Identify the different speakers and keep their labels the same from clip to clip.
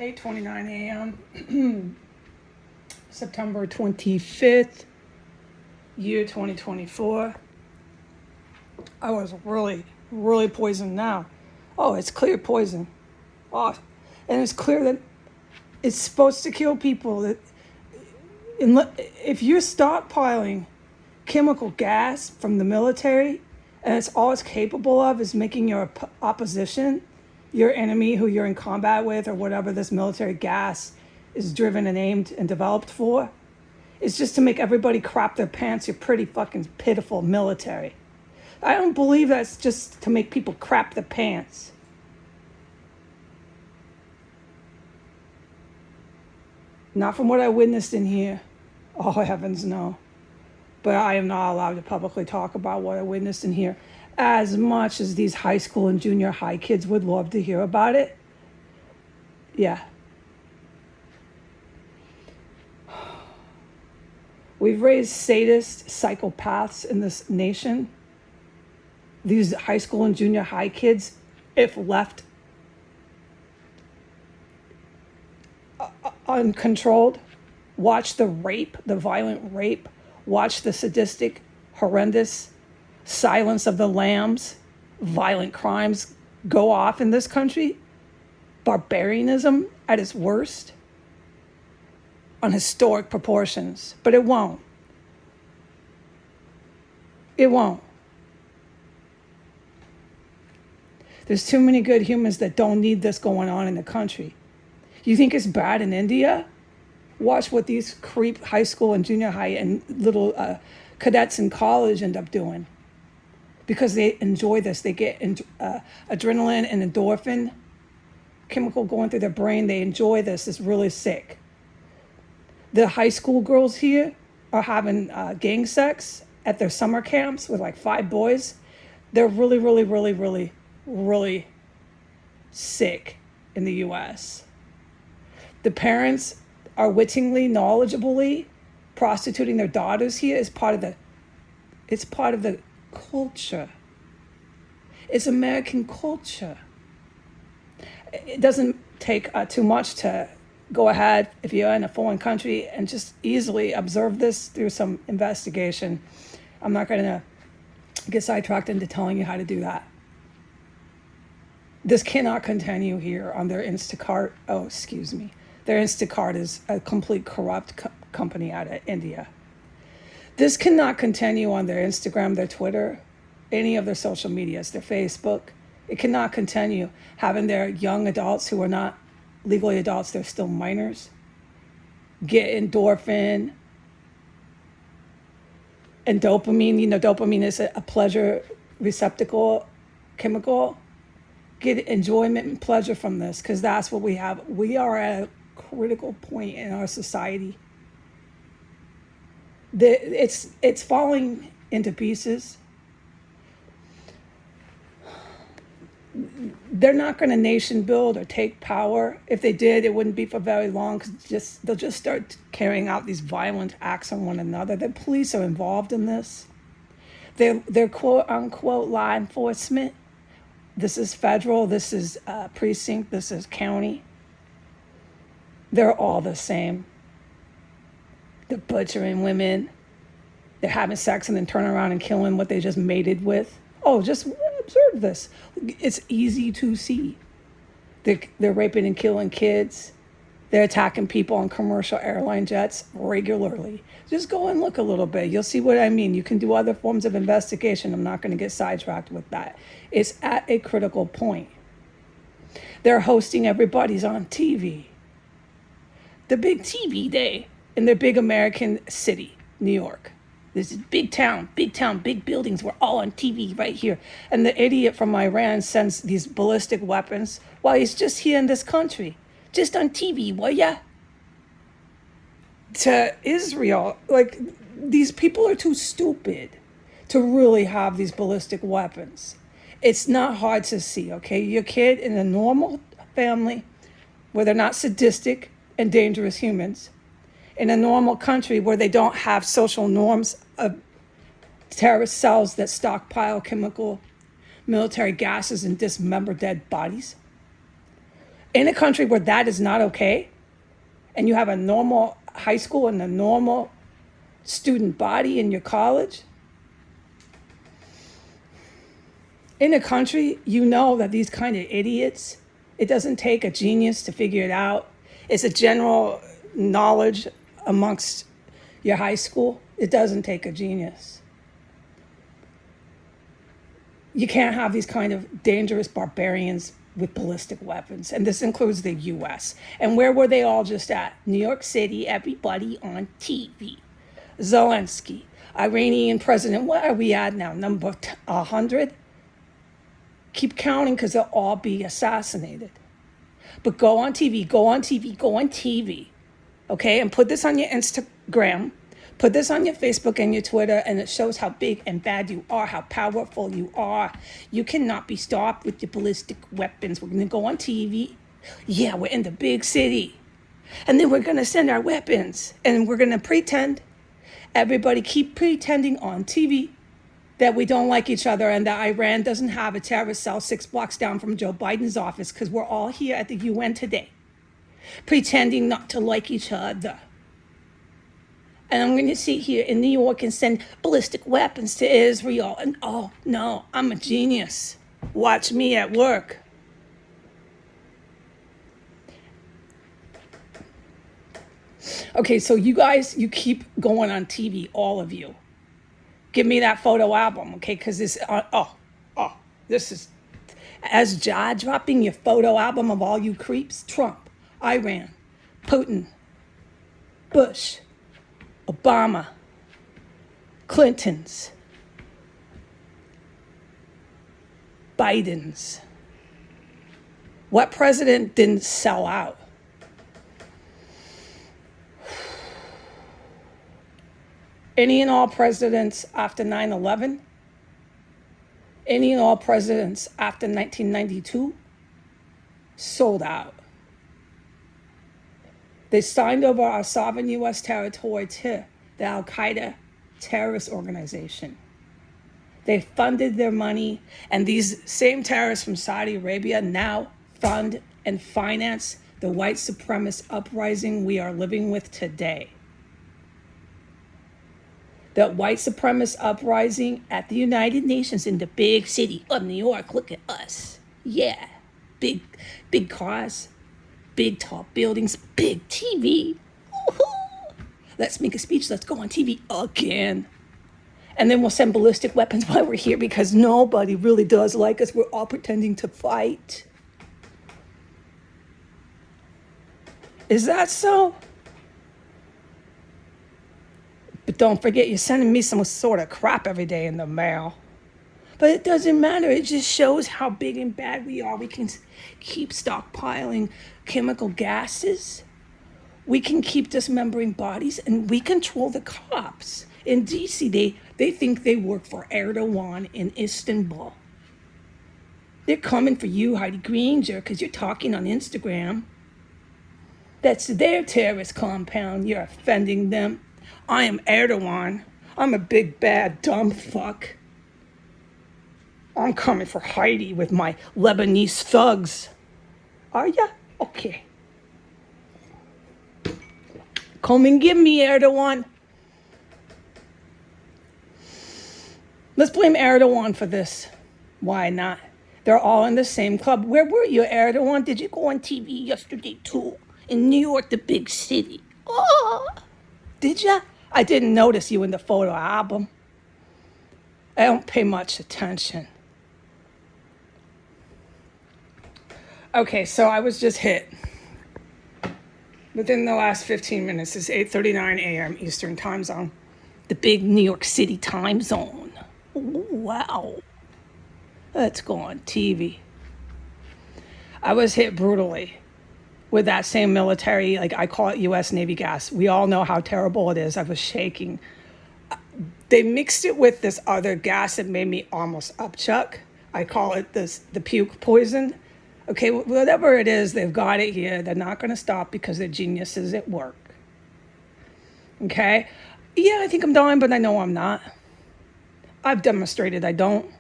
Speaker 1: 8:29 a.m. September 25th, year 2024. I was really poisoned now. Oh, it's clear poison. Oh, and it's clear that it's supposed to kill people. That if you're stockpiling chemical gas from the military, and it's all it's capable of is making your opposition, your enemy who you're in combat with, or whatever this military gas is driven and aimed and developed for, is just to make everybody crap their pants. You're pretty fucking pitiful military. I don't believe that's just to make people crap their pants. Not from what I witnessed in here. Oh, heavens no. But I am not allowed to publicly talk about what I witnessed in here, as much as these high school and junior high kids would love to hear about it. Yeah. We've raised sadist psychopaths in this nation. These high school and junior high kids, if left uncontrolled, watch the rape, the violent rape, watch the sadistic, horrendous Silence of the Lambs, violent crimes go off in this country, barbarianism at its worst, on historic proportions. But it won't. It won't. There's too many good humans that don't need this going on in the country. You think it's bad in India? Watch what these creep high school and junior high and little cadets in college end up doing. Because they enjoy this. They get adrenaline and endorphin chemical going through their brain. They enjoy this. It's really sick. The high school girls here are having gang sex at their summer camps with like 5 boys. They're really sick in the U.S. The parents are wittingly, knowledgeably prostituting their daughters here. It's part of the culture. It's American culture. It doesn't take too much to go ahead if you're in a foreign country and just easily observe this through some investigation. I'm not going to get sidetracked into telling you how to do that. This cannot continue here on their Instacart. Oh, excuse me. Their Instacart is a complete corrupt company out of India. This cannot continue on their Instagram, their Twitter, any of their social medias, their Facebook. It cannot continue having their young adults who are not legally adults, they're still minors, get endorphin and dopamine. You know, dopamine is a pleasure receptacle chemical. Get enjoyment and pleasure from this, because that's what we have. We are at a critical point in our society. It's falling into pieces. They're not going to nation build or take power. If they did, it wouldn't be for very long, because they'll just start carrying out these violent acts on one another. The police are involved in this. They're quote unquote law enforcement. This is federal, this is precinct, this is county. They're all the same. They're butchering women. They're having sex and then turning around and killing what they just mated with. Oh, just observe this. It's easy to see. They're raping and killing kids. They're attacking people on commercial airline jets regularly. Just go and look a little bit. You'll see what I mean. You can do other forms of investigation. I'm not going to get sidetracked with that. It's at a critical point. They're hosting everybody's on TV. The big TV day in their big American city, New York. This is big town, big buildings. We're all on TV right here. And the idiot from Iran sends these ballistic weapons while he's just here in this country. Just on TV, will ya? To Israel. Like, these people are too stupid to really have these ballistic weapons. It's not hard to see, okay? Your kid in a normal family where they're not sadistic and dangerous humans, in a normal country where they don't have social norms of terrorist cells that stockpile chemical military gases and dismember dead bodies. In a country where that is not okay, and you have a normal high school and a normal student body in your college, in a country, you know that these kind of idiots, it doesn't take a genius to figure it out. It's a general knowledge amongst your high school. It doesn't take a genius. You can't have these kind of dangerous barbarians with ballistic weapons. And this includes the US. And where were they all just at? New York City, everybody on TV. Zelensky, Iranian president. What are we at now? Number 100? Keep counting because they'll all be assassinated. But go on TV, go on TV, go on TV. Okay? And put this on your Instagram. Put this on your Facebook and your Twitter, and it shows how big and bad you are, how powerful you are. You cannot be stopped with your ballistic weapons. We're going to go on TV. Yeah, we're in the big city. And then we're going to send our weapons. And we're going to pretend. Everybody keep pretending on TV that we don't like each other and that Iran doesn't have a terrorist cell 6 blocks down from Joe Biden's office, because we're all here at the UN today, pretending not to like each other. And I'm going to sit here in New York and send ballistic weapons to Israel. And oh, no, I'm a genius. Watch me at work. Okay, so you guys, you keep going on TV, all of you. Give me that photo album, okay? Because this, this is, as jaw dropping your photo album of all you creeps. Trump, Iran, Putin, Bush, Obama, Clintons, Bidens. What president didn't sell out? Any and all presidents after 9/11, any and all presidents after 1992 sold out. They signed over our sovereign U.S. territory to the Al-Qaeda terrorist organization. They funded their money, and these same terrorists from Saudi Arabia now fund and finance the white supremacist uprising we are living with today. The white supremacist uprising at the United Nations in the big city of New York. Look at us. Yeah. Big cars, big tall buildings, big TV. Woo-hoo. Let's make a speech. Let's go on TV again. And then we'll send ballistic weapons while we're here, because nobody really does like us. We're all pretending to fight. Is that so? But don't forget, you're sending me some sort of crap every day in the mail. But it doesn't matter. It just shows how big and bad we are. We can keep stockpiling chemical gases. We can keep dismembering bodies, and we control the cops. In DC, they think they work for Erdogan in Istanbul. They're coming for you, Heidi Granger, because you're talking on Instagram. That's their terrorist compound. You're offending them. I am Erdogan. I'm a big, bad, dumb fuck. I'm coming for Heidi with my Lebanese thugs. Are ya? Okay. Come and give me, Erdogan. Let's blame Erdogan for this. Why not? They're all in the same club. Where were you, Erdogan? Did you go on TV yesterday too? In New York, the big city. Oh, did ya? I didn't notice you in the photo album. I don't pay much attention. Okay, so I was just hit. Within the last 15 minutes, it's 8:39 a.m. Eastern time zone. The big New York City time zone. Ooh, wow. Let's go on TV. I was hit brutally with that same military, like I call it U.S. Navy gas. We all know how terrible it is. I was shaking. They mixed it with this other gas that made me almost upchuck. I call it the puke poison. Okay, whatever it is, they've got it here. They're not going to stop because they're geniuses at work. Okay? Yeah, I think I'm dying, but I know I'm not. I've demonstrated I don't.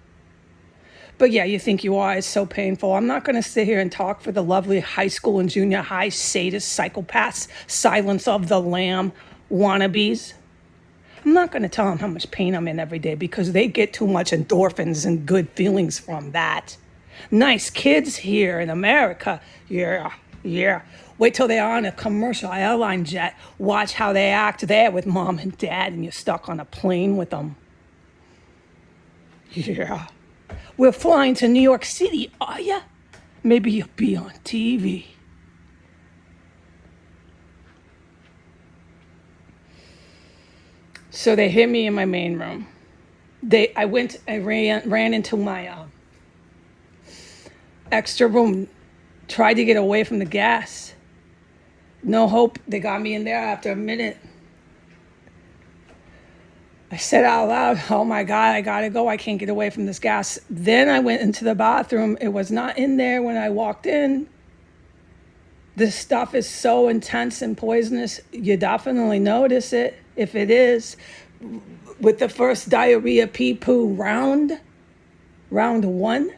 Speaker 1: But yeah, you think you are. It's so painful. I'm not going to sit here and talk for the lovely high school and junior high sadist psychopaths, Silence of the Lamb wannabes. I'm not going to tell them how much pain I'm in every day because they get too much endorphins and good feelings from that. Nice kids here in America. Yeah, yeah. Wait till they're on a commercial airline jet. Watch how they act there with mom and dad, and you're stuck on a plane with them. Yeah. We're flying to New York City, are ya? Maybe you'll be on TV. So they hit me in my main room. I ran into my extra room, tried to get away from the gas. No hope. They got me in there after a minute. I said out loud, oh my God, I gotta go. I can't get away from this gas. Then I went into the bathroom. It was not in there when I walked in. This stuff is so intense and poisonous. You definitely notice it if it is. With the first diarrhea pee poo round one,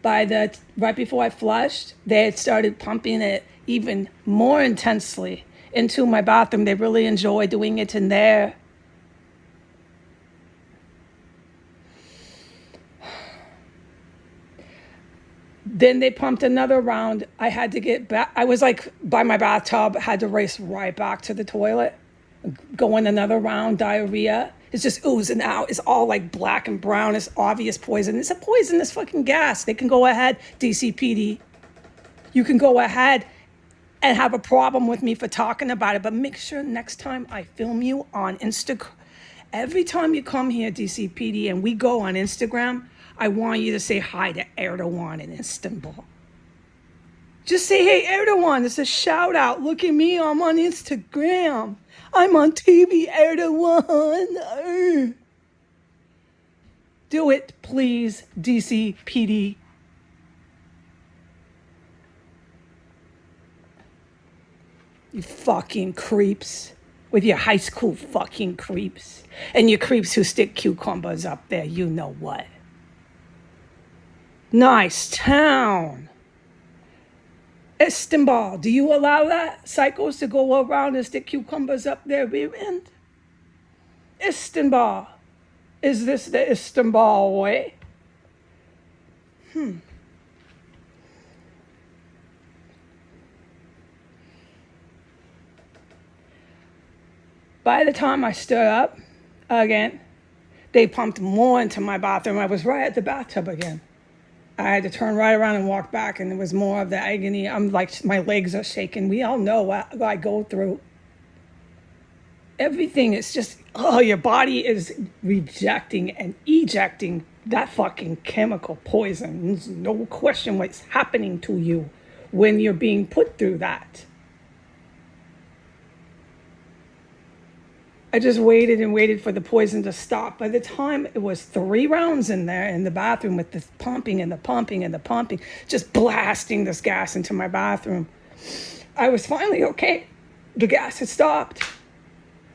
Speaker 1: right before I flushed, they had started pumping it even more intensely into my bathroom. They really enjoy doing it in there. Then they pumped another round. I had to get back. I was like by my bathtub, had to race right back to the toilet, go in another round, diarrhea. It's just oozing out. It's all like black and brown. It's obvious poison. It's a poisonous fucking gas. They can go ahead, DCPD. You can go ahead and have a problem with me for talking about it, but make sure next time I film you on Instagram, every time you come here, DCPD, and we go on Instagram, I want you to say hi to Erdogan in Istanbul. Just say, hey, Erdogan, it's a shout out. Look at me, I'm on Instagram. I'm on TV, Erdogan. Do it, please, DCPD. You fucking creeps. With your high school fucking creeps. And your creeps who stick cucumbers up there, you know what. Nice town. Istanbul, do you allow that? Psychos to go around and stick cucumbers up their rear end? Istanbul. Is this the Istanbul way? By the time I stood up again, they pumped more into my bathroom. I was right at the bathtub again. I had to turn right around and walk back, and it was more of the agony. I'm like, my legs are shaking. We all know what I go through. Everything is just, your body is rejecting and ejecting that fucking chemical poison. There's no question what's happening to you when you're being put through that. I just waited and waited for the poison to stop. By the time it was 3 rounds in there in the bathroom with the pumping and the pumping and the pumping, just blasting this gas into my bathroom, I was finally okay. The gas had stopped.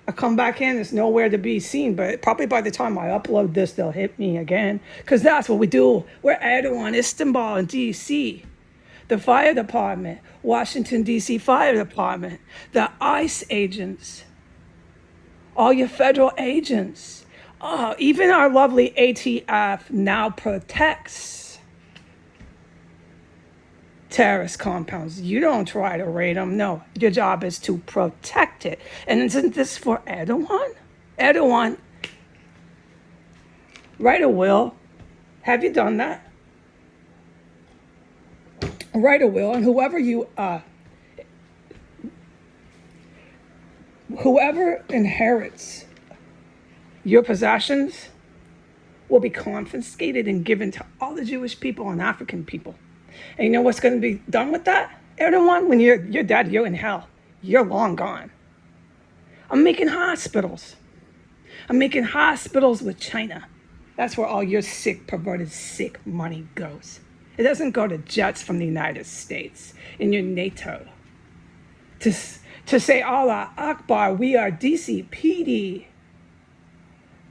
Speaker 1: I come back in, it's nowhere to be seen, but probably by the time I upload this, they'll hit me again. Because that's what we do. We're Erdogan, Istanbul, and D.C. The fire department, Washington, D.C. Fire Department, the ICE agents, all your federal agents. Even our lovely ATF now protects terrorist compounds. You don't try to raid them. No, your job is to protect it. And isn't this for Erdogan? Erdogan, write a will. Have you done that? Write a will, and whoever inherits your possessions will be confiscated and given to all the Jewish people and African people. And you know what's going to be done with that, Erdogan? When you're dead, you're in hell. You're long gone. I'm making hospitals. I'm making hospitals with China. That's where all your sick, perverted, sick money goes. It doesn't go to jets from the United States in your NATO. To say, Allah Akbar, we are DCPD.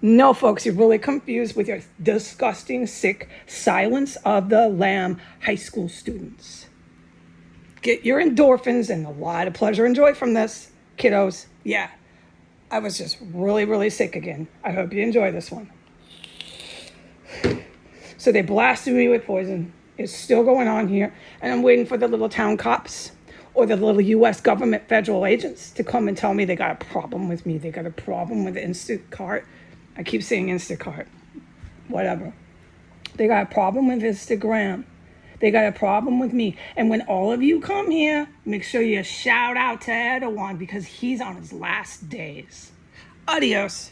Speaker 1: No, folks, you're really confused with your disgusting, sick Silence of the Lamb high school students. Get your endorphins and a lot of pleasure and joy from this, kiddos. Yeah, I was just really, really sick again. I hope you enjoy this one. So they blasted me with poison. It's still going on here, and I'm waiting for the little town cops or the little U.S. government federal agents to come and tell me they got a problem with me. They got a problem with Instacart. I keep saying Instacart. Whatever. They got a problem with Instagram. They got a problem with me. And when all of you come here, make sure you shout out to Erdogan because he's on his last days. Adios.